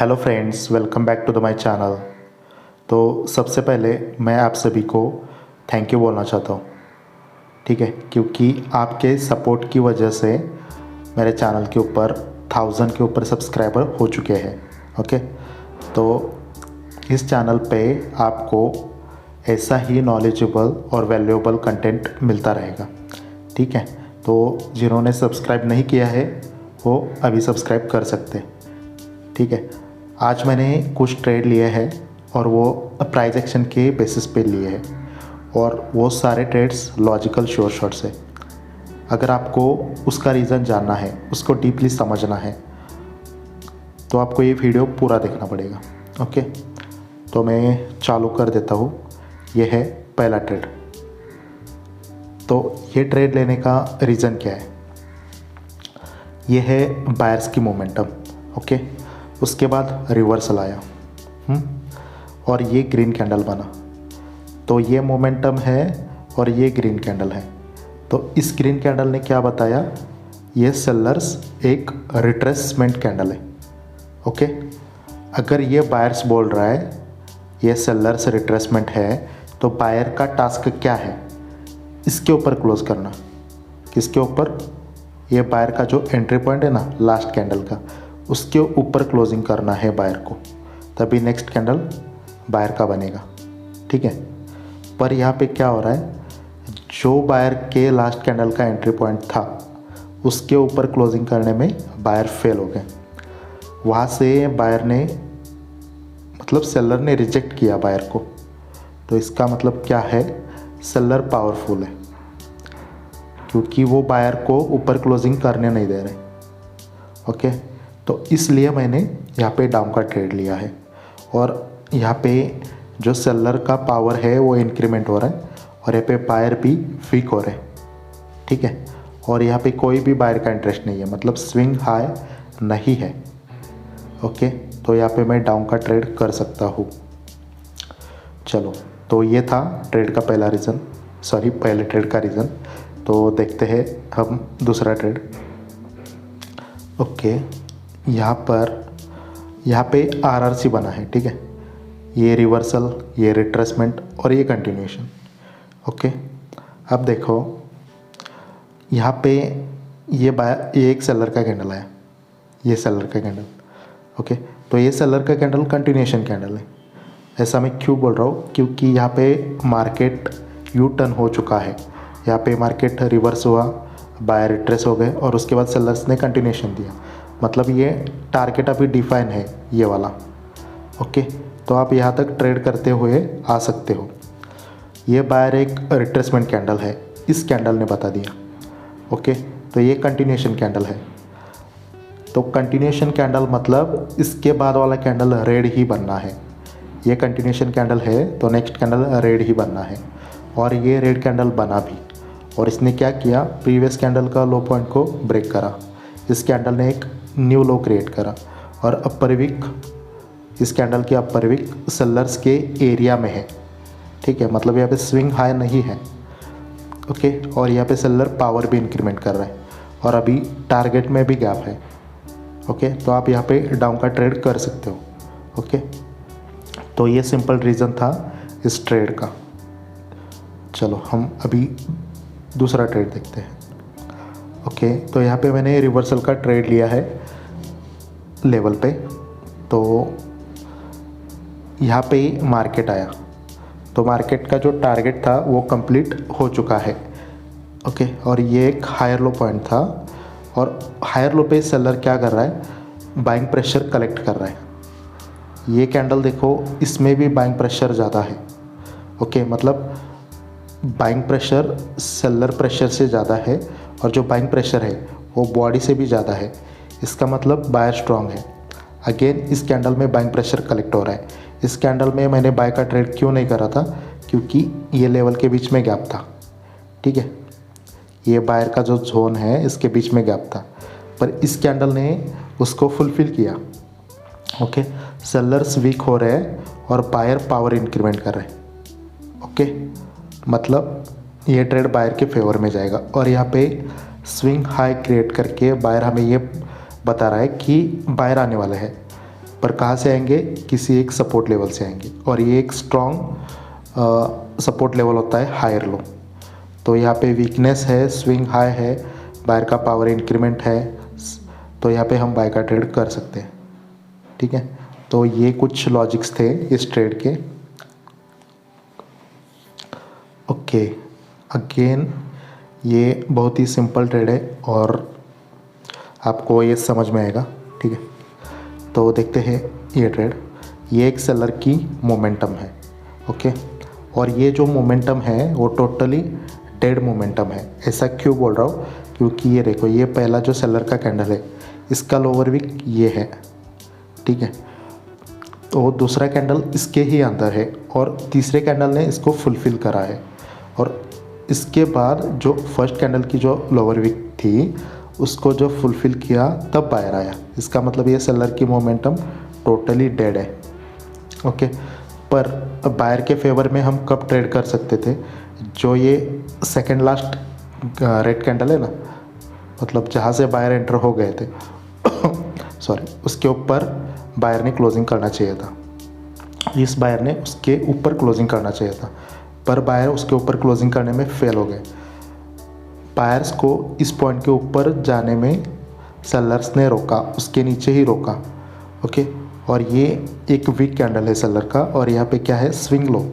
Hello friends, welcome back to the my channel. तो सबसे पहले मैं आप सभी को थैंक यू बोलना चाहता हूँ, ठीक है, क्योंकि आपके सपोर्ट की वजह से मेरे चैनल के ऊपर 1000 के ऊपर सब्सक्राइबर हो चुके हैं। ओके, तो इस चैनल पे आपको ऐसा ही नॉलेजेबल और वैल्यूएबल कंटेंट मिलता रहेगा, ठीक है। तो जिन्होंने सब्सक्राइब नहीं किया है वो अभी सब्सक्राइब कर सकते हैं, ठीक है। आज मैंने कुछ ट्रेड लिए हैं और वो प्राइस एक्शन के बेसिस पे लिए हैं और वो सारे ट्रेड्स लॉजिकल श्योर शॉट्स है। अगर आपको उसका रीज़न जानना है, उसको डीपली समझना है, तो आपको ये वीडियो पूरा देखना पड़ेगा। ओके, तो मैं चालू कर देता हूँ। ये है पहला ट्रेड। तो ये ट्रेड लेने का रीज़न क्या है? ये है बायर्स की मोमेंटम। ओके, उसके बाद रिवर्सल आया और ये ग्रीन कैंडल बना। तो ये मोमेंटम है और ये ग्रीन कैंडल है। तो इस ग्रीन कैंडल ने क्या बताया? ये सेलर्स एक रिट्रेसमेंट कैंडल है। ओके, अगर ये बायर्स बोल रहा है ये सेलर्स रिट्रेसमेंट है, तो बायर का टास्क क्या है? इसके ऊपर क्लोज करना। किसके ऊपर? ये बायर का जो एंट्री पॉइंट है ना, लास्ट कैंडल का, उसके ऊपर क्लोजिंग करना है बायर को, तभी नेक्स्ट कैंडल बायर का बनेगा, ठीक है। पर यहाँ पे क्या हो रहा है, जो बायर के लास्ट कैंडल का एंट्री पॉइंट था उसके ऊपर क्लोजिंग करने में बायर फेल हो गए। वहाँ से बायर ने, मतलब सेलर ने रिजेक्ट किया बायर को। तो इसका मतलब क्या है? सेलर पावरफुल है, क्योंकि वो बायर को ऊपर क्लोजिंग करने नहीं दे रहे। ओके, तो इसलिए मैंने यहाँ पे डाउन का ट्रेड लिया है और यहाँ पे जो सेलर का पावर है वो इंक्रीमेंट हो रहा है और यहाँ पे बायर भी वीक हो रहे हैं, ठीक है। और यहाँ पे कोई भी बायर का इंटरेस्ट नहीं है, मतलब स्विंग हाई नहीं है। ओके, तो यहाँ पे मैं डाउन का ट्रेड कर सकता हूँ। चलो, तो ये था ट्रेड का पहला रीज़न, सॉरी पहले ट्रेड का रीज़न। तो देखते हैं हम दूसरा ट्रेड। ओके, यहाँ पे आरआरसी बना है, ठीक है। ये रिवर्सल, ये रिट्रेसमेंट और ये कंटिन्यूएशन। ओके, अब देखो यहाँ पे ये एक सेलर का कैंडल आया, ये सेलर का कैंडल। ओके, तो ये सेलर का कैंडल कंटिन्यूएशन कैंडल है। ऐसा मैं क्यों बोल रहा हूँ? क्योंकि यहाँ पे मार्केट यू टर्न हो चुका है। यहाँ पे मार्केट रिवर्स हुआ, बायर रिट्रेस हो गए और उसके बाद सेलर्स ने कंटिन्यूएशन दिया। मतलब ये टारगेट अभी डिफाइन है, ये वाला। ओके, तो आप यहाँ तक ट्रेड करते हुए आ सकते हो। ये बायर एक रिट्रेसमेंट कैंडल है, इस कैंडल ने बता दिया। ओके, तो ये कंटिन्यूएशन कैंडल है। तो कंटिन्यूएशन कैंडल मतलब इसके बाद वाला कैंडल रेड ही बनना है। ये कंटिन्यूएशन कैंडल है तो नेक्स्ट कैंडल रेड ही बनना है, और ये रेड कैंडल बना भी। और इसने क्या किया? प्रीवियस कैंडल का लो पॉइंट को ब्रेक करा। इस कैंडल ने एक न्यू लो क्रिएट करा और अपर वीक, इस कैंडल की अपर वीक सेलर्स के एरिया में है, ठीक है। मतलब यहाँ पे स्विंग हाई नहीं है। ओके, और यहाँ पे सेलर पावर भी इंक्रीमेंट कर रहा है और अभी टारगेट में भी गैप है। ओके, तो आप यहाँ पे डाउन का ट्रेड कर सकते हो। ओके, तो ये सिंपल रीज़न था इस ट्रेड का। चलो हम अभी दूसरा ट्रेड देखते हैं। ओके, तो यहाँ पे मैंने रिवर्सल का ट्रेड लिया है लेवल पे। तो यहाँ पे मार्केट आया, तो मार्केट का जो टारगेट था वो कंप्लीट हो चुका है। ओके, और ये एक हायर लो पॉइंट था और हायर लो पे सेलर क्या कर रहा है? बाइंग प्रेशर कलेक्ट कर रहा है। ये कैंडल देखो, इसमें भी बाइंग प्रेशर ज़्यादा है। ओके, मतलब बाइंग प्रेशर सेलर प्रेशर से ज़्यादा है और जो बाइंग प्रेशर है वो बॉडी से भी ज़्यादा है। इसका मतलब बायर स्ट्रांग है। अगेन इस कैंडल में बाइंग प्रेशर कलेक्ट हो रहा है। इस कैंडल में मैंने बाय का ट्रेड क्यों नहीं करा था? क्योंकि ये लेवल के बीच में गैप था, ठीक है। ये बायर का जो जोन है इसके बीच में गैप था, पर इस कैंडल ने उसको फुलफिल किया। ओके, सेलर्स वीक हो रहे हैं और बायर पावर इंक्रीमेंट कर रहे हैं। ओके, मतलब ये ट्रेड बायर के फेवर में जाएगा और यहाँ पे स्विंग हाई क्रिएट करके बायर हमें ये बता रहा है कि बायर आने वाला है। पर कहाँ से आएंगे, किसी एक सपोर्ट लेवल से आएंगे, और ये एक स्ट्रॉन्ग सपोर्ट लेवल होता है हायर लो। तो यहाँ पे वीकनेस है, स्विंग हाई है, बायर का पावर इंक्रीमेंट है, तो यहाँ पे हम बाय का ट्रेड कर सकते हैं। ठीक है, तो ये कुछ लॉजिक्स थे इस ट्रेड के। ओके, अगेन ये बहुत ही सिंपल ट्रेड है और आपको ये समझ में आएगा। ठीक है, तो देखते हैं ये ट्रेड। ये एक सेलर की मोमेंटम है। ओके, और ये जो मोमेंटम है वो टोटली डेड मोमेंटम है। ऐसा क्यों बोल रहा हूँ, क्योंकि ये देखो, ये पहला जो सेलर का कैंडल है इसका लोअर विक ये है। ठीक है, तो दूसरा कैंडल इसके ही अंदर है और तीसरे कैंडल ने इसको फुलफ़िल करा है, और इसके बाद जो फर्स्ट कैंडल की जो लोअर विक थी उसको जो फुलफ़िल किया तब बायर आया। इसका मतलब ये सेलर की मोमेंटम टोटली डेड है। ओके, पर बायर के फेवर में हम कब ट्रेड कर सकते थे, जो ये सेकंड लास्ट रेड कैंडल है ना, मतलब जहाँ से बायर एंटर हो गए थे सॉरी, उसके ऊपर बायर ने क्लोजिंग करना चाहिए था। इस बायर ने उसके ऊपर क्लोजिंग करना चाहिए था, पर बायर उसके ऊपर क्लोजिंग करने में फेल हो गए। बायर्स को इस पॉइंट के ऊपर जाने में सेलर्स ने रोका, उसके नीचे ही रोका। ओके, और ये एक वीक कैंडल है सेलर का, और यहाँ पे क्या है, स्विंग लो,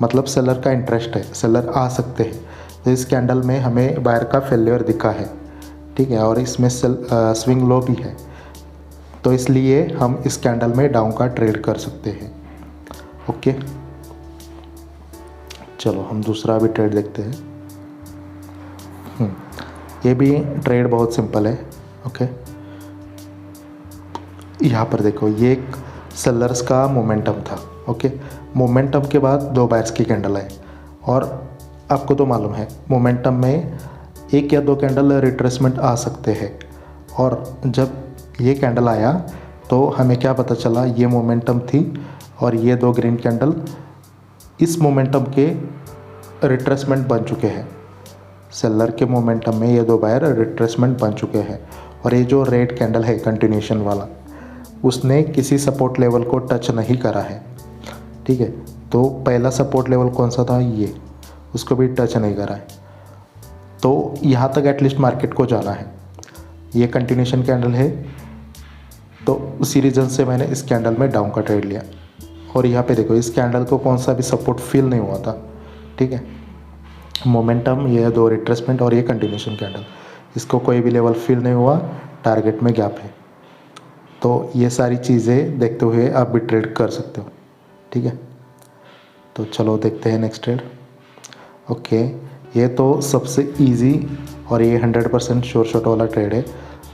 मतलब सेलर का इंटरेस्ट है, सेलर आ सकते हैं। तो इस कैंडल में हमें बायर का फेलियर दिखा है। ठीक है, और इसमें स्विंग लो भी है, तो इसलिए हम इस कैंडल में डाउन का ट्रेड कर सकते हैं। ओके, चलो हम दूसरा भी ट्रेड देखते हैं। ये भी ट्रेड बहुत सिंपल है। ओके, यहाँ पर देखो, ये एक सेलर्स का मोमेंटम था। ओके, मोमेंटम के बाद दो बायर्स की कैंडल है, और आपको तो मालूम है मोमेंटम में एक या दो कैंडल रिट्रेसमेंट आ सकते हैं, और जब ये कैंडल आया तो हमें क्या पता चला, ये मोमेंटम थी और ये दो ग्रीन कैंडल इस मोमेंटम के रिट्रेसमेंट बन चुके हैं। सेलर के मोमेंटम में ये दो बायर रिट्रेसमेंट बन चुके हैं, और ये जो रेड कैंडल है कंटिन्यूशन वाला, उसने किसी सपोर्ट लेवल को टच नहीं करा है। ठीक है, तो पहला सपोर्ट लेवल कौन सा था, ये, उसको भी टच नहीं करा है। तो यहाँ तक एटलीस्ट मार्केट को जाना है। ये कंटिन्यूशन कैंडल है, तो उसी रीज़न से मैंने इस कैंडल में डाउन का ट्रेड लिया। और यहाँ पे देखो, इस कैंडल को कौन सा भी सपोर्ट फील नहीं हुआ था। ठीक है, मोमेंटम, ये दो रिट्रेसमेंट और ये कंटिन्यूशन कैंडल, इसको कोई भी लेवल फील नहीं हुआ, टारगेट में गैप है। तो ये सारी चीज़ें देखते हुए आप भी ट्रेड कर सकते हो। ठीक है, तो चलो देखते हैं नेक्स्ट ट्रेड। ओके, ये तो सबसे इजी और ये 100% श्योर शॉट वाला ट्रेड है।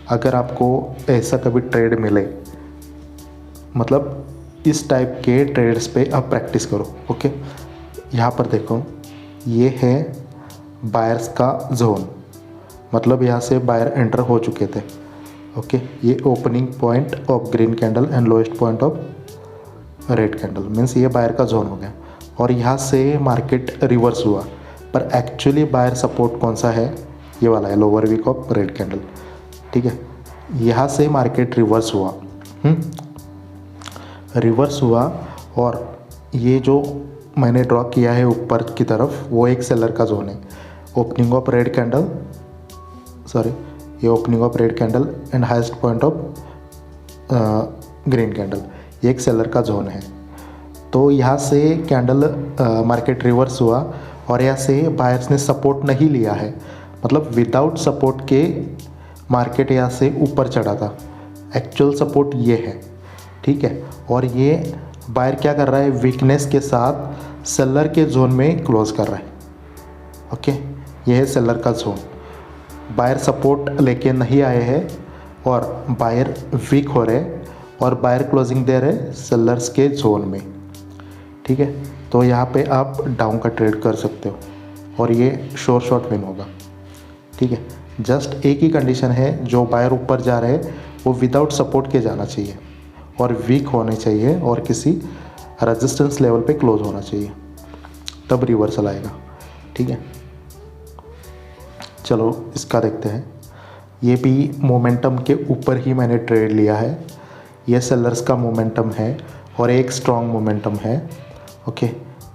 अगर आपको ऐसा कभी ट्रेड मिले, मतलब इस टाइप के ट्रेड्स पे आप प्रैक्टिस करो। ओके, यहाँ पर देखो, ये है बायर्स का जोन, मतलब यहाँ से बायर एंटर हो चुके थे। ओके, ये opening point of green candle and lowest point of red candle, means ये बायर का जोन हो गया, और यहाँ से मार्केट रिवर्स हुआ। पर एक्चुअली बायर सपोर्ट कौन सा है, ये वाला है, lower wick of red candle. ठीक है, यहाँ से मार्केट रिवर्स हुआ, रिवर्स हुआ, और ये जो मैंने ड्रॉ किया है ऊपर की तरफ, वो एक सेलर का जोन है। Opening of red candle, sorry, ये opening of red candle and highest point of green candle, ये एक सेलर का जोन है। तो यहाँ से कैंडल मार्केट रिवर्स हुआ, और यहाँ से बायर्स ने सपोर्ट नहीं लिया है, मतलब विदाउट सपोर्ट के मार्केट यहाँ से ऊपर चढ़ा था। एक्चुअल सपोर्ट ये है। ठीक है, और ये बायर क्या कर रहा है, वीकनेस के साथ सेलर के जोन में क्लोज कर रहा है। ओके, ये है सेलर का जोन। बायर सपोर्ट लेके नहीं आए हैं और बायर वीक हो रहे, और बायर क्लोजिंग दे रहे सेलर्स के जोन में। ठीक है, तो यहाँ पे आप डाउन का ट्रेड कर सकते हो, और ये श्योर शॉट विन होगा। ठीक है, जस्ट एक ही कंडीशन है, जो बायर ऊपर जा रहे हैं वो विदाउट सपोर्ट के जाना चाहिए, और वीक होने चाहिए, और किसी रेजिस्टेंस लेवल पे क्लोज होना चाहिए, तब रिवर्सल आएगा। ठीक है, चलो इसका देखते हैं। ये भी मोमेंटम के ऊपर ही मैंने ट्रेड लिया है। ये सेलर्स का मोमेंटम है और एक स्ट्रॉन्ग मोमेंटम है। ओके,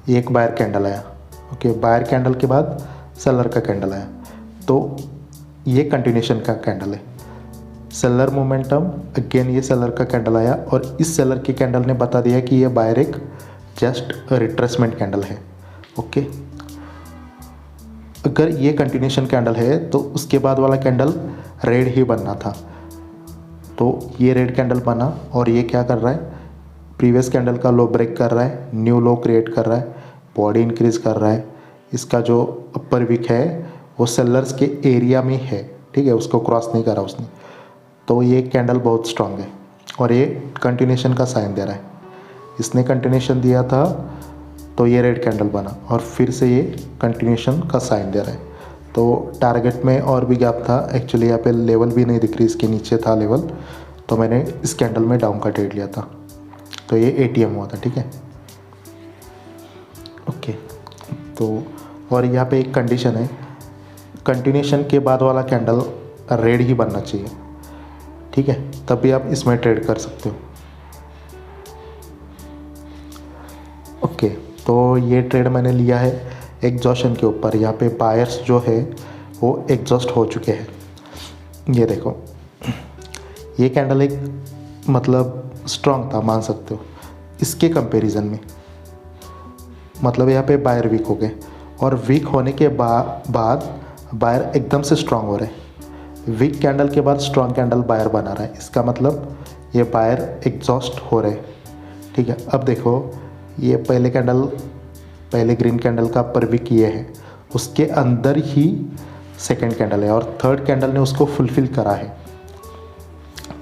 एक बायर कैंडल आया। ओके, बायर कैंडल के बाद सेलर का कैंडल आया, तो ये कंटिन्यूशन का कैंडल है। सेलर मोमेंटम, अगेन ये सेलर का कैंडल आया और इस सेलर के कैंडल ने बता दिया कि ये बायर एक जस्ट रिट्रेसमेंट कैंडल है। ओके, अगर ये कंटिन्यूशन कैंडल है तो उसके बाद वाला कैंडल रेड ही बनना था, तो ये रेड कैंडल बना और ये क्या कर रहा है, प्रीवियस कैंडल का लो ब्रेक कर रहा है, न्यू लो क्रिएट कर रहा है, बॉडी इंक्रीज कर रहा है। इसका जो अपर विक है वो सेलर्स के एरिया में है, ठीक है, उसको क्रॉस नहीं करा उसने, तो ये कैंडल बहुत स्ट्रांग है और ये कंटिन्यूशन का साइन दे रहा है। इसने कंटिन्यूशन दिया था तो ये रेड कैंडल बना और फिर से ये कंटिन्यूशन का साइन दे रहा है। तो टारगेट में और भी गैप था, एक्चुअली यहाँ पे लेवल भी नहीं दिख रही, इसके नीचे था लेवल, तो मैंने इस कैंडल में डाउन का ट्रेड लिया था, तो ये ATM हुआ था। ठीक है, ओके, तो और यहाँ पे एक कंडीशन है, कंटिन्यूशन के बाद वाला कैंडल रेड ही बनना चाहिए, ठीक है, तभी आप इसमें ट्रेड कर सकते हो। ओके, तो ये ट्रेड मैंने लिया है एग्जॉशन के ऊपर। यहाँ पे बायर्स जो है वो एग्जॉस्ट हो चुके हैं। ये देखो, ये कैंडल एक मतलब स्ट्रॉन्ग था, मान सकते हो, इसके कंपैरिजन में, मतलब यहाँ पे बायर वीक हो गए और वीक होने के बाद बायर एकदम से स्ट्रॉन्ग हो रहे हैं। वीक कैंडल के बाद स्ट्रॉन्ग कैंडल बायर बना रहा है, इसका मतलब ये बायर एग्जॉस्ट हो रहे हैं। ठीक है, अब देखो, ये पहले ग्रीन कैंडल का अपर विक ये है, उसके अंदर ही सेकंड कैंडल है और थर्ड कैंडल ने उसको फुलफिल करा है।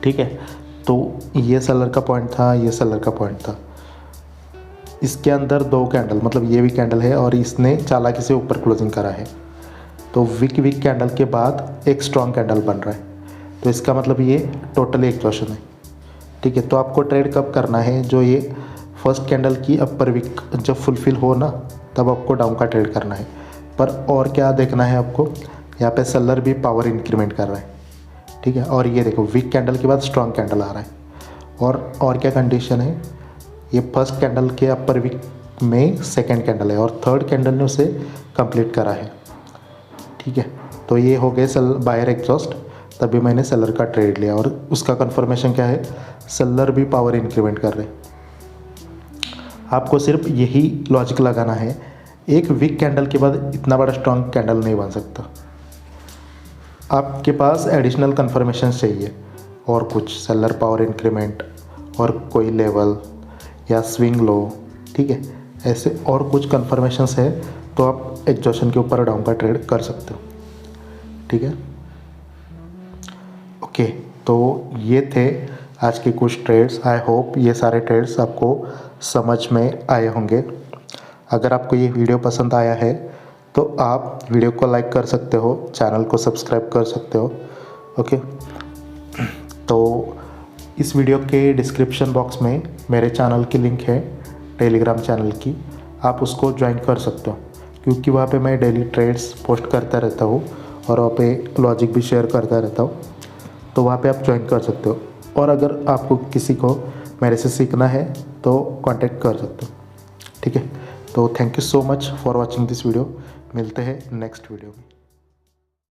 ठीक है, तो ये सेलर का पॉइंट था, ये सेलर का पॉइंट था, इसके अंदर दो कैंडल, मतलब ये भी कैंडल है और इसने चालाकी से ऊपर क्लोजिंग करा है, तो वीक कैंडल के बाद एक स्ट्रॉन्ग कैंडल बन रहा है, तो इसका मतलब ये टोटली एग्जॉशन है। ठीक है, तो आपको ट्रेड कब करना है, जो ये फर्स्ट कैंडल की अपर विक जब फुलफिल हो ना, तब आपको डाउन का ट्रेड करना है। पर और क्या देखना है आपको, यहाँ पे सेलर भी पावर इंक्रीमेंट कर रहा है। ठीक है, और ये देखो, वीक कैंडल के बाद स्ट्रॉन्ग कैंडल आ रहा है, और क्या कंडीशन है, ये फर्स्ट कैंडल के अपर विक में सेकेंड कैंडल है और थर्ड कैंडल ने उसे कंप्लीट करा है। ठीक है, तो ये हो गए बायर एग्जॉस्ट, तभी मैंने सेलर का ट्रेड लिया और उसका कंफर्मेशन क्या है, सेलर भी पावर इंक्रीमेंट कर रहे हैं। आपको सिर्फ यही लॉजिक लगाना है, एक वीक कैंडल के बाद इतना बड़ा स्ट्रॉन्ग कैंडल नहीं बन सकता, आपके पास एडिशनल कंफर्मेशन चाहिए और कुछ, सेलर पावर इंक्रीमेंट और कोई लेवल या स्विंग लो। ठीक है, ऐसे और कुछ कंफर्मेशंस है तो आप एग्जॉशन के ऊपर डाउन का ट्रेड कर सकते हो। ठीक है, ओके, तो ये थे आज के कुछ ट्रेड्स। आई होप ये सारे ट्रेड्स आपको समझ में आए होंगे। अगर आपको ये वीडियो पसंद आया है तो आप वीडियो को लाइक कर सकते हो, चैनल को सब्सक्राइब कर सकते हो। ओके, तो इस वीडियो के डिस्क्रिप्शन बॉक्स में मेरे चैनल की लिंक है, टेलीग्राम चैनल की, आप उसको ज्वाइन कर सकते हो, क्योंकि वहाँ पे मैं डेली ट्रेड्स पोस्ट करता रहता हूँ और वहाँ पे लॉजिक भी शेयर करता रहता हूँ, तो वहाँ पे आप ज्वाइन कर सकते हो। और अगर आपको किसी को मेरे से सीखना है तो कांटेक्ट कर सकते हो। ठीक है, तो thank you so much for watching this video. मिलते हैं नेक्स्ट वीडियो में।